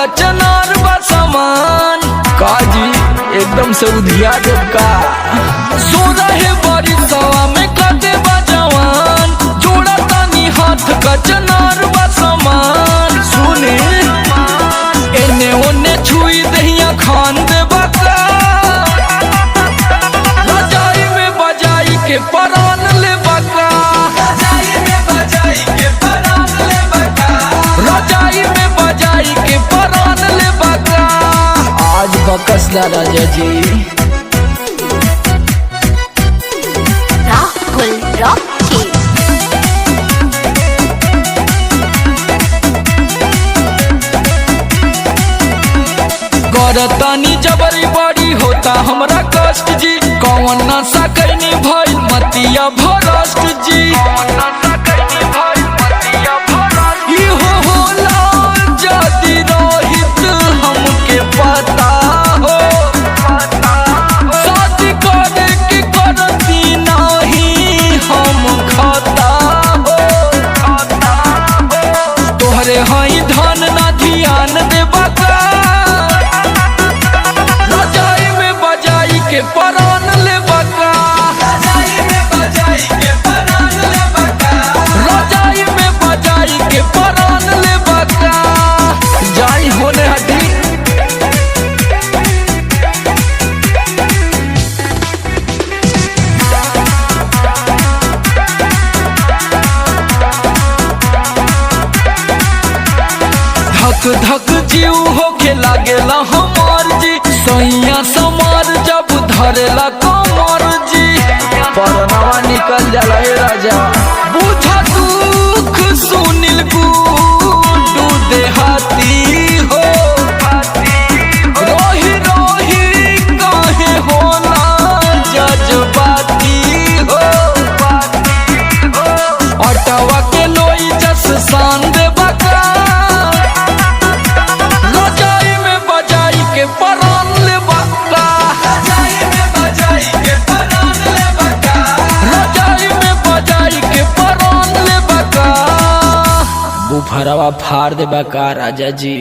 कचनार बा सामान काजी एकदम से उधिया देवका सो रहे बड़ी सवा में कटे बा जवान जोड़ा तानी हाथ कचनार बा सामान सुने एने ओने छुई दहिया खान देबा का रजाई में बजाई के परान ले बका रजाई में बजाई के परान ले बका रजाई में बजाई के परान ले बका आज बकसला राजा जी राहुल रॉकी करतानी जबरी बड़ी होता हमरा कष्ट जी कौन नशा कैनी भइल मतिया भरष्ट जी इहो होला जदि रहित हमके पता हो शादी करे के करती नहीं हम खाता हो तोहरे हई धन ना ध्यान देबा का रजाई में बजाई के परान ले बका रजाई में बजाई के परान ले बका रजाई में बजाई के परान ले बका जाई होने हटी धक धक जीव होके लागेला हमार जी सैया समार जब धरेला कमर जी परनावा निकल जाला हे राजा बुझा दुख सुनिल गुडू देहाती हो रोही रोही काहे होला जज्बाती हो अटवा के लोई जस शान देबा का रजाई में बजाई के परान ले बका रजाई में बजाई के परान ले बका रजाई में बजाई के परान ले बका बुफरवा फाड़ दे बका राजा जी।